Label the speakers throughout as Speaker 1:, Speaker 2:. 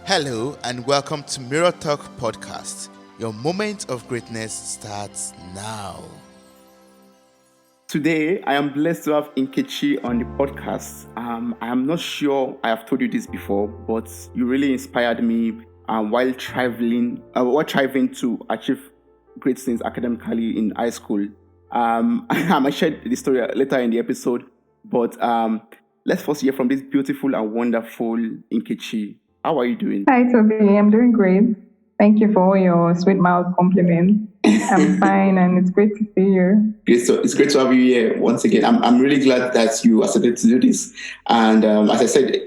Speaker 1: Hello and welcome to Mirrortalk podcast. Your moment of greatness starts now.
Speaker 2: Today, I am blessed to have Nkechi on the podcast. I am not sure I have told you this before, but you really inspired me while striving to achieve great things academically in high school. I might share the story later in the episode, but let's first hear from this beautiful and wonderful Nkechi. How are you doing?
Speaker 3: Hi, Toby. I'm doing great. Thank you for all your sweet mouth compliments. I'm fine, and it's great to see you.
Speaker 2: It's great to have you here once again. I'm really glad that you accepted to do this. And as I said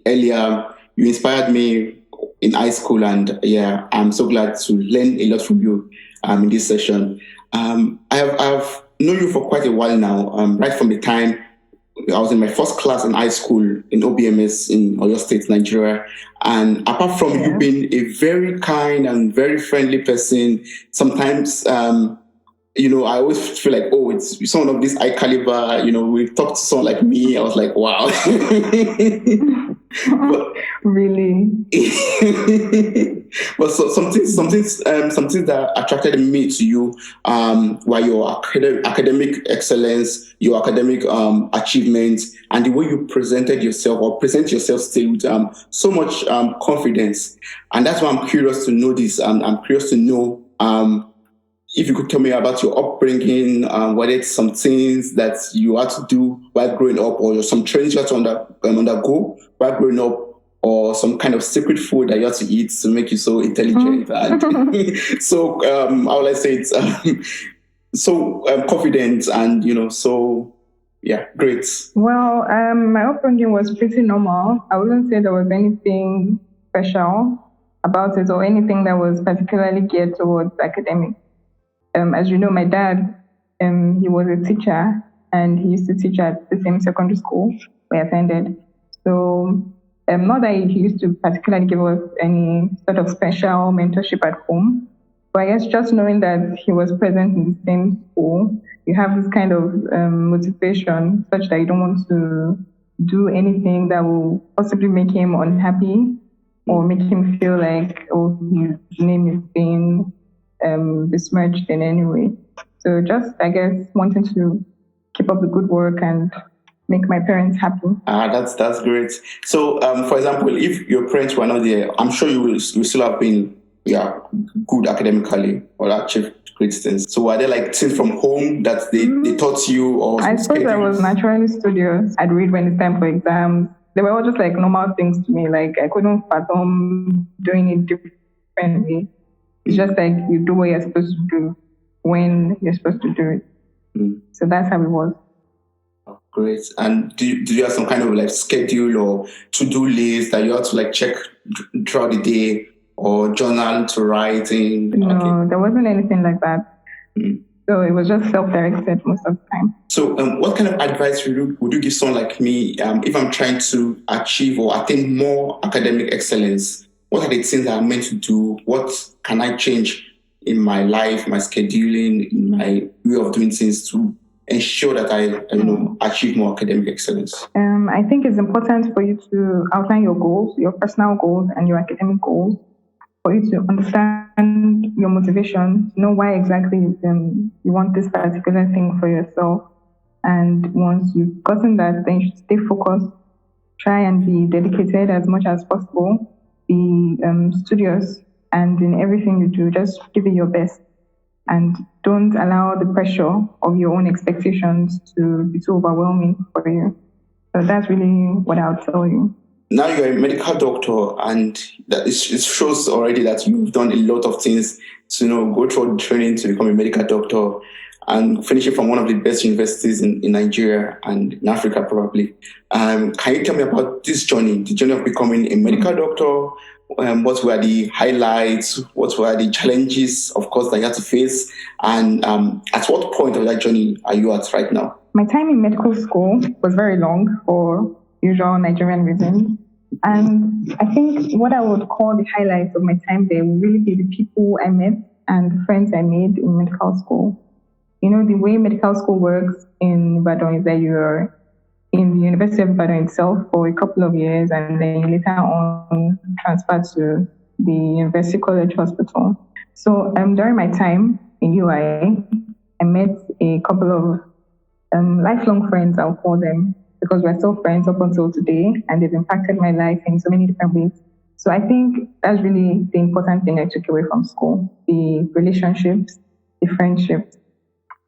Speaker 2: earlier, you inspired me in high school, and yeah, I'm so glad to learn a lot from you in this session. I've known you for quite a while now, right from the time I was in my first class in high school in OBMS in Oyo State, Nigeria. And apart from you being a very kind and very friendly person, sometimes, I always feel like, oh, it's someone of this high caliber. We talked to someone like me. I was like, wow. But,
Speaker 3: really?
Speaker 2: But something that attracted me to you were your academic excellence, your academic achievements, and the way you presented yourself or present yourself still with so much confidence. And that's why I'm curious to know this. I'm curious to know if you could tell me about your upbringing, whether it's some things that you had to do while growing up, or some trainings you had to undergo while growing up, or some kind of secret food that you had to eat to make you so intelligent. And so, how will I say it? So confident and, great.
Speaker 3: Well, my upbringing was pretty normal. I wouldn't say there was anything special about it or anything that was particularly geared towards academics. As you know, my dad, he was a teacher, and he used to teach at the same secondary school we attended. So, not that he used to particularly give us any sort of special mentorship at home, but I guess just knowing that he was present in the same school, you have this kind of motivation such that you don't want to do anything that will possibly make him unhappy or make him feel like, oh, his name is being besmirched in any way. So just, I guess, wanting to keep up the good work and make my parents happy.
Speaker 2: That's great. So, for example, if your parents were not there, I'm sure you still have been good academically or achieved great things. So, were there like things from home that they taught you? Or
Speaker 3: I suppose I was naturally studious. I'd read when it's time for exams. They were all just like normal things to me. Like I couldn't fathom doing it differently. It's just like you do what you're supposed to do when you're supposed to do it. So that's how it was.
Speaker 2: Oh, great. And do you have some kind of like schedule or to-do list that you have to like check throughout the day, or journal to writing?
Speaker 3: No, There wasn't anything like that. So it was just self-directed most of the time.
Speaker 2: So what kind of advice would you give someone like me if I'm trying to achieve or attain more academic excellence? What are the things that I'm meant to do? What can I change in my life, my scheduling, in my way of doing things to ensure that I achieve more academic excellence?
Speaker 3: I think it's important for you to outline your goals, your personal goals and your academic goals, for you to understand your motivation, to know why exactly you want this particular thing for yourself. And once you've gotten that, then you should stay focused, try and be dedicated as much as possible. Be studious, and in everything you do, just give it your best, and don't allow the pressure of your own expectations to be too overwhelming for you. So that's really what I would tell you.
Speaker 2: Now you're a medical doctor, and that it shows already that you've done a lot of things to go through training to become a medical doctor and finishing from one of the best universities in Nigeria and in Africa, probably. Can you tell me about this journey, the journey of becoming a medical doctor? What were the highlights? What were the challenges, of course, that you had to face? And at what point of that journey are you at right now?
Speaker 3: My time in medical school was very long for usual Nigerian reasons. And I think what I would call the highlights of my time there would really be the people I met and the friends I made in medical school. The way medical school works in Ibadan is that you're in the University of Ibadan itself for a couple of years, and then later on transferred to the University College Hospital. So during my time in UI, I met a couple of lifelong friends, I'll call them, because we're still friends up until today, and they've impacted my life in so many different ways. So I think that's really the important thing I took away from school, the relationships, the friendships.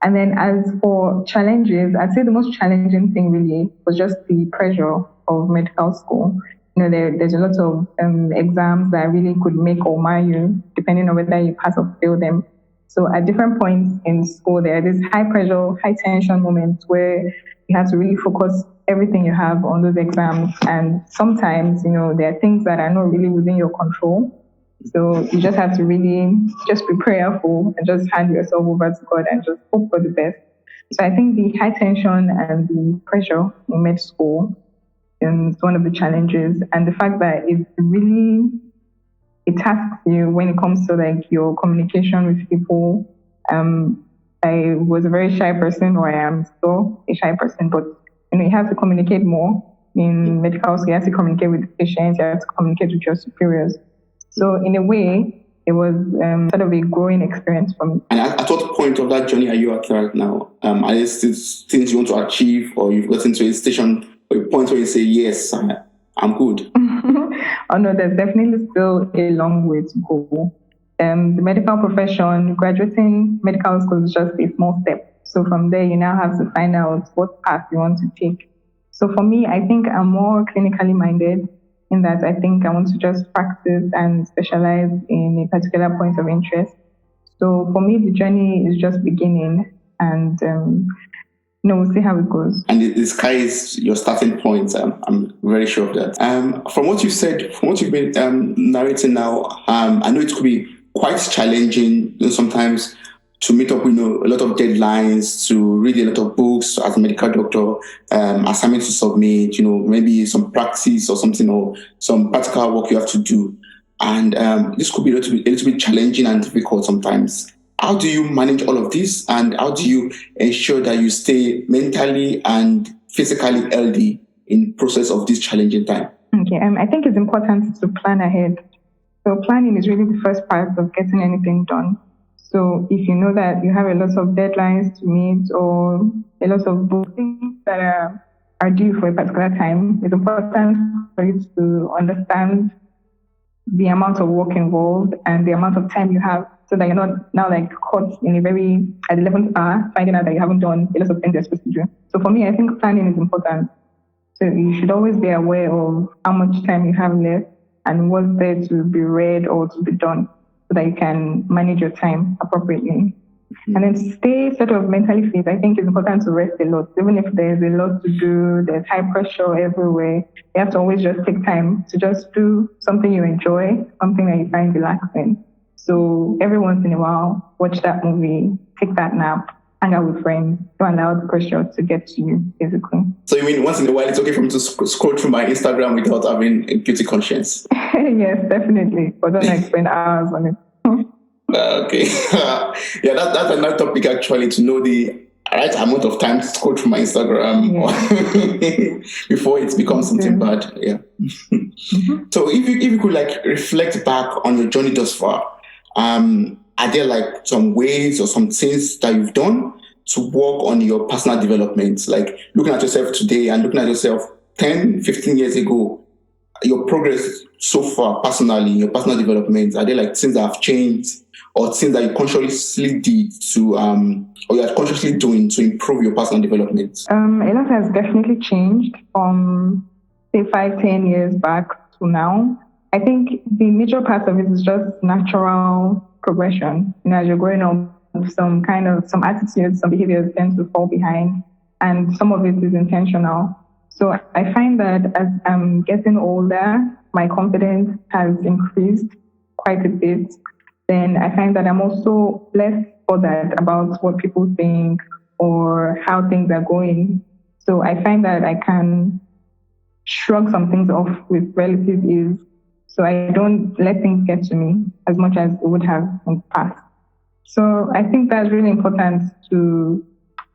Speaker 3: And then as for challenges, I'd say the most challenging thing really was just the pressure of medical school. There's a lot of exams that really could make or mar you, depending on whether you pass or fail them. So at different points in school, there are these high pressure, high tension moments where you have to really focus everything you have on those exams. And sometimes, there are things that are not really within your control. So you just have to really just be prayerful and just hand yourself over to God and just hope for the best. So I think the high tension and the pressure in med school is one of the challenges. And the fact that it tasks you when it comes to like your communication with people. I was a very shy person, or I am still a shy person, but you have to communicate more in medical school. You have to communicate with the patients, you have to communicate with your superiors. So in a way, it was sort of a growing experience for me.
Speaker 2: And at what point of that journey are you at right now? Are there still things you want to achieve, or you've gotten to a station or a point where you say, yes, I'm good?
Speaker 3: Oh no, there's definitely still a long way to go. The medical profession, graduating medical school is just a small step. So from there, you now have to find out what path you want to take. So for me, I think I'm more clinically minded in that I think I want to just practice and specialize in a particular point of interest. So for me, the journey is just beginning, and we'll see how it goes.
Speaker 2: And the sky is your starting point. I'm very sure of that. From what you've said, from what you've been narrating now, I know it could be quite challenging sometimes to meet up with a lot of deadlines, to read a lot of books as a medical doctor, assignments to submit, maybe some practice or something, or some practical work you have to do. And this could be a little bit challenging and difficult sometimes. How do you manage all of this, and how do you ensure that you stay mentally and physically healthy in process of this challenging time?
Speaker 3: Okay, I think it's important to plan ahead. So planning is really the first part of getting anything done. So if you know that you have a lot of deadlines to meet or a lot of things that are due for a particular time, it's important for you to understand the amount of work involved and the amount of time you have, so that you're not now like caught in at the 11th hour, finding out that you haven't done a lot of things you're supposed to do. So for me, I think planning is important. So you should always be aware of how much time you have left and what's there to be read or to be done, so that you can manage your time appropriately. Mm-hmm. And then to stay sort of mentally fit, I think it's important to rest a lot. Even if there's a lot to do, there's high pressure everywhere, you have to always just take time to just do something you enjoy, something that you find relaxing. So every once in a while, watch that movie, take that nap, hang out with friends, don't allow the pressure to get to you, basically. So
Speaker 2: you mean once in a while it's okay for me to scroll through my Instagram without having a guilty conscience?
Speaker 3: Yes, definitely. But don't spend hours on it.
Speaker 2: Okay. Yeah, that's another topic actually, to know the right amount of time to scroll through my Instagram before it becomes something bad. Yeah. Mm-hmm. So if you could like reflect back on your journey thus far, are there like some ways or some things that you've done to work on your personal development? Like looking at yourself today and looking at yourself 10, 15 years ago, your progress so far personally, your personal development, are there like things that have changed or things that you consciously did to, or you're consciously doing to improve your personal development?
Speaker 3: A lot has definitely changed from say 5-10 years back to now. I think the major part of it is just natural progression. As you're growing up, some attitudes, some behaviors tend to fall behind, and some of it is intentional. So I find that as I'm getting older, my confidence has increased quite a bit. Then I find that I'm also less bothered about what people think or how things are going. So I find that I can shrug some things off with relative ease. So I don't let things get to me as much as it would have in the past. So I think that's really important, to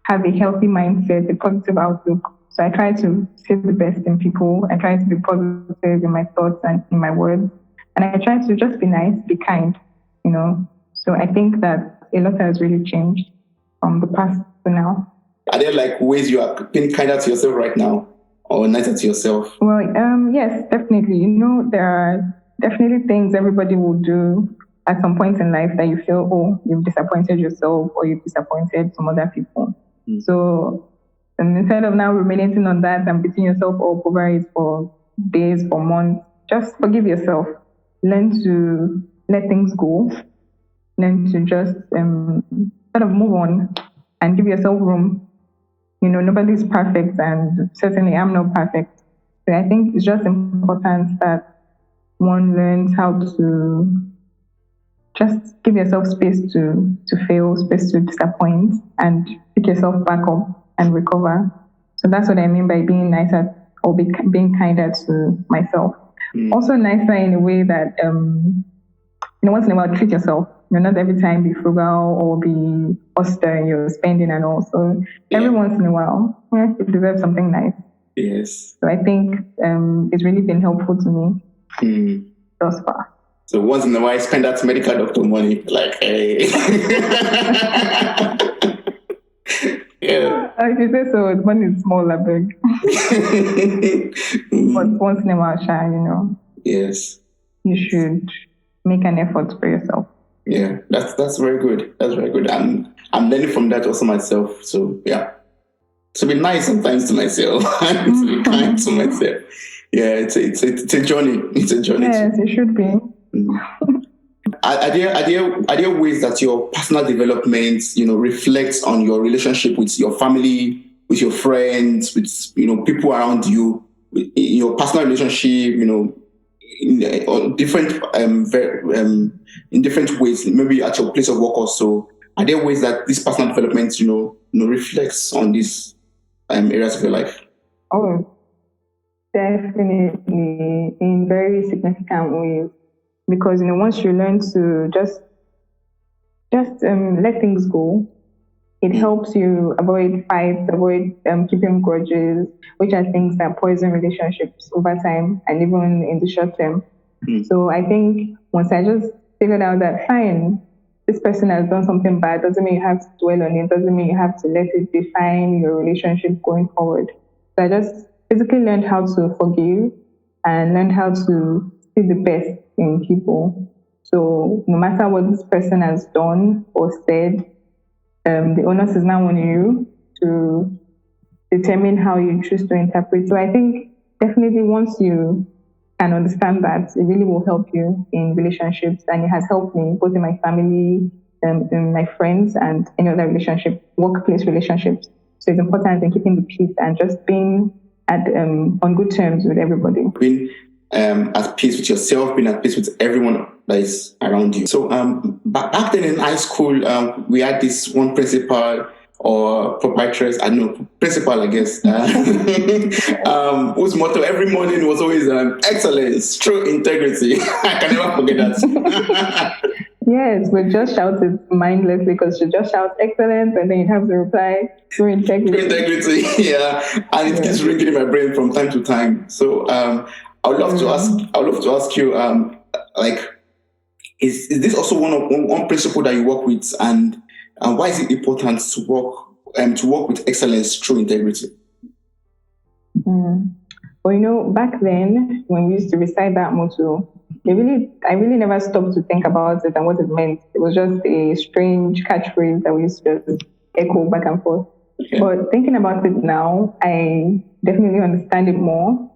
Speaker 3: have a healthy mindset, a positive outlook So I try to see the best in people. I try to be positive in my thoughts and in my words. And I try to just be nice, be kind. So I think that a lot has really changed from the past to now.
Speaker 2: Are there like ways you are being kinder to yourself right now or nicer to yourself?
Speaker 3: Well, yes, definitely. There are definitely things everybody will do at some point in life that you feel, oh, you've disappointed yourself or you've disappointed some other people. So instead of now ruminating on that and beating yourself up over it for days, for months, just forgive yourself. Learn to let things go. Learn to just sort of move on and give yourself room. Nobody's perfect, and certainly I'm not perfect. So I think it's just important that one learns how to just give yourself space to fail, space to disappoint, and pick yourself back up and recover. So that's what I mean by being nicer or being kinder to myself. Also nicer in a way that, once in a while treat yourself. Not every time be frugal or be austere in your spending and all. So every once in a while, you deserve something nice.
Speaker 2: Yes.
Speaker 3: So I think it's really been helpful to me thus far.
Speaker 2: So once in a while, spend that medical doctor money, like, hey. Yeah.
Speaker 3: If you say so, the money is small, I beg. But once in a while,
Speaker 2: Yes.
Speaker 3: You should make an effort for yourself.
Speaker 2: Yeah, that's very good. That's very good. I'm learning from that also myself. So yeah, to be nice sometimes to myself, to be kind to myself. Yeah, it's a journey. It's a journey.
Speaker 3: Yes, it should be.
Speaker 2: Are there ways that your personal development, reflects on your relationship with your family, with your friends, with people around you, in your personal relationship, in different in different ways, maybe at your place of work also? Are there ways that this personal development, reflects on these areas of your life?
Speaker 3: Oh, definitely in very significant ways. Because once you learn to just let things go, it helps you avoid fights, avoid keeping grudges, which are things that poison relationships over time and even in the short term. So I think once I just figured out that, fine, this person has done something bad, doesn't mean you have to dwell on it, doesn't mean you have to let it define your relationship going forward. So I just physically learned how to forgive and learned how to see the best in people. So no matter what this person has done or said, the onus is now on you to determine how you choose to interpret. So I think definitely once you can understand that, it really will help you in relationships, and it has helped me both in my family, in my friends, and any other relationship, workplace relationships. So it's important in keeping the peace and just being on good terms with everybody.
Speaker 2: Being at peace with yourself, being at peace with everyone that is around you. So back then in high school, we had this one principal or proprietress, I don't know, principal, I guess, whose motto every morning was always excellence, true integrity. I can never forget that.
Speaker 3: Yes, we just shouted mindlessly because she just shouts excellence and then you have to reply through integrity.
Speaker 2: True integrity, yeah. And it keeps ringing in my brain from time to time. So I would love to ask you, is this also one principle that you work with, and why is it important to work with excellence through integrity?
Speaker 3: Well, back then when we used to recite that motto, I really never stopped to think about it and what it meant. It was just a strange catchphrase that we used to just echo back and forth. Okay. But thinking about it now, I definitely understand it more.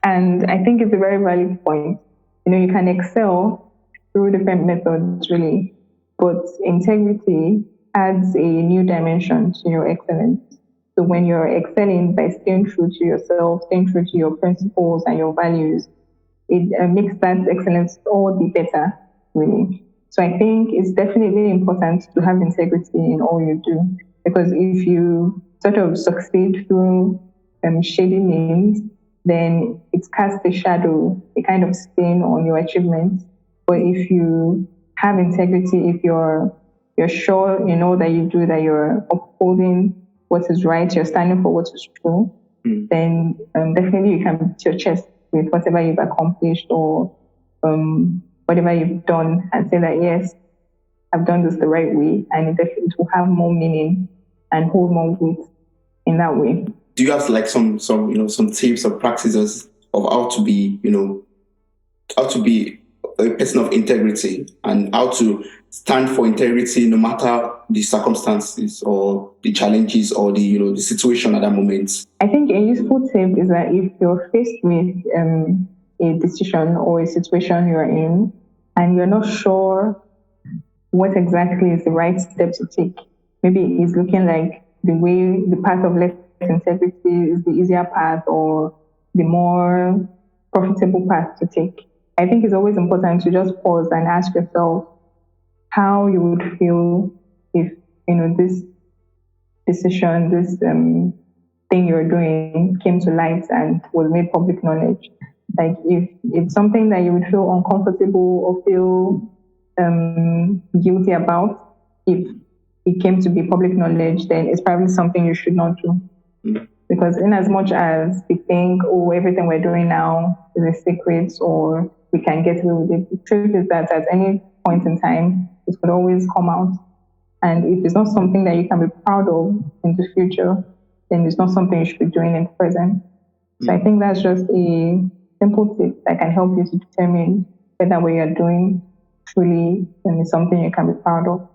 Speaker 3: And I think it's a very valid point. You can excel through different methods, really. But integrity adds a new dimension to your excellence. So when you're excelling by staying true to yourself, staying true to your principles and your values, it makes that excellence all the better, really. So I think it's definitely important to have integrity in all you do. Because if you sort of succeed through shady means, then it casts a shadow, a kind of stain on your achievements. But if you have integrity, if you're sure in all that you do, that you're upholding what is right, you're standing for what is true, then definitely you can beat your chest with whatever you've accomplished or whatever you've done and say that, yes, I've done this the right way, and it will have more meaning and hold more weight in that way.
Speaker 2: Do you have like some tips or practices of how to be a person of integrity and how to stand for integrity no matter the circumstances or the challenges or the situation at that moment?
Speaker 3: I think a useful tip is that if you're faced with a decision or a situation you're in and you're not sure what exactly is the right step to take, maybe it's looking like the path of less integrity is the easier path or the more profitable path to take. I think it's always important to just pause and ask yourself how you would feel if this decision, this thing you're doing came to light and was made public knowledge. Like if it's something that you would feel uncomfortable or feel guilty about, if it came to be public knowledge, then it's probably something you should not do. Because in as much as we think, oh, everything we're doing now is a secret or we can get away with it, the truth is that at any point in time, it could always come out. And if it's not something that you can be proud of in the future, then it's not something you should be doing in the present. So I think that's just a simple tip that can help you to determine whether what you're doing truly is something you can be proud of.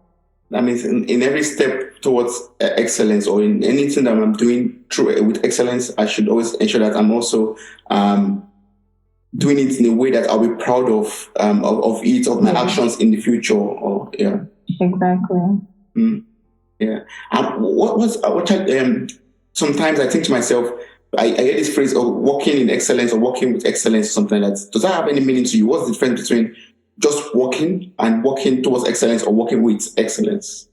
Speaker 2: That means in every step towards excellence or in anything that I'm doing with excellence, I should always ensure that I'm also doing it in a way that I'll be proud of my actions in the future. Or
Speaker 3: Exactly.
Speaker 2: Yeah. Sometimes I think to myself, I hear this phrase of working in excellence or working with excellence or something like that. Does that have any meaning to you? What's the difference between just working and working towards excellence or working with excellence?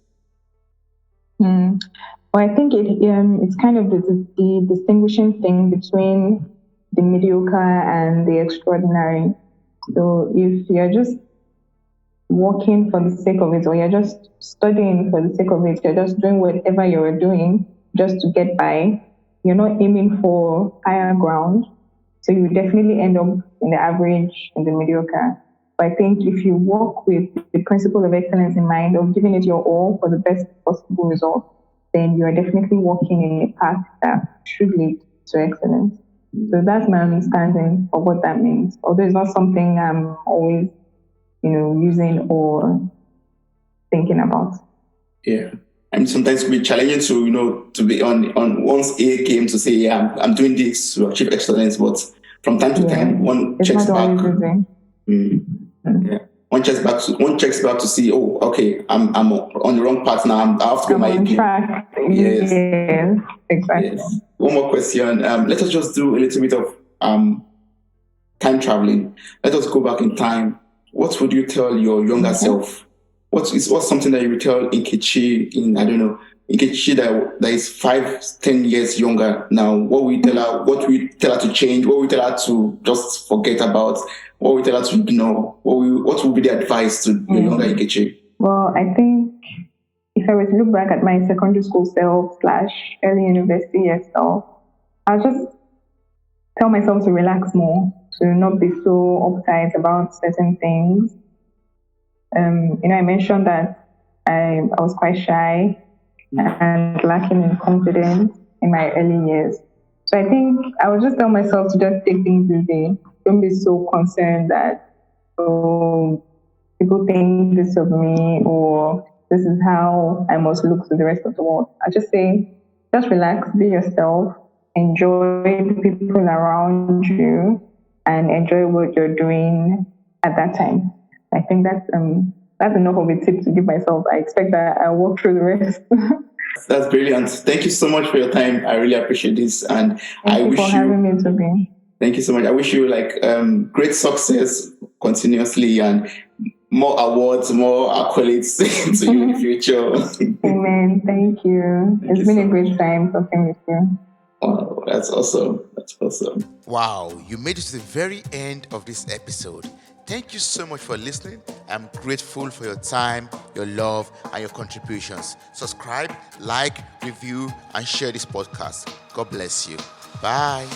Speaker 3: Well, I think it's kind of the distinguishing thing between the mediocre and the extraordinary. So if you're just working for the sake of it, or you're just studying for the sake of it, you're just doing whatever you're doing just to get by, you're not aiming for higher ground. So you definitely end up in the average, in the mediocre. But I think if you work with the principle of excellence in mind, of giving it your all for the best possible result, then you are definitely walking in a path that should lead to excellence. So that's my understanding of what that means. Although it's not something I'm always, using or thinking about.
Speaker 2: Yeah. And sometimes it can be challenging to be on one's A game to say, yeah, I'm doing this to achieve excellence, but from time to time, one checks back. Yeah. One checks back to see, oh, okay, I'm on the wrong path now. I have to go my
Speaker 3: track. Yes, exactly.
Speaker 2: Yes. One more question. Let us just do a little bit of time traveling. Let us go back in time. What would you tell your younger self? What's something that you would tell Nkechi Nkechi that is 5-10 years younger now? What will you tell her? What will you tell her to change? What will you tell her to just forget about? What will you tell her to ignore? What would be the advice to your younger Nkechi?
Speaker 3: Well, I think if I were to look back at my secondary school self / early university years self, I'll just tell myself to relax more, to not be so uptight about certain things. I mentioned that I was quite shy and lacking in confidence in my early years. So I think I would just tell myself to just take things easy. Don't be so concerned that, people think this of me or this is how I must look to the rest of the world. I just say, just relax, be yourself, enjoy the people around you, and enjoy what you're doing at that time. I think that's enough of a tip to give myself. I expect that I'll walk through the rest.
Speaker 2: That's brilliant. Thank you so much for your time. I really appreciate this, and
Speaker 3: I wish you for having me to be.
Speaker 2: Thank you so much. I wish you great success continuously and more awards, more accolades to you in the future.
Speaker 3: Amen. Thank you. It's been a great time talking with you.
Speaker 2: Oh, that's awesome. That's awesome.
Speaker 1: Wow, you made it to the very end of this episode. Thank you so much for listening. I'm grateful for your time, your love, and your contributions. Subscribe, like, review, and share this podcast. God bless you. Bye.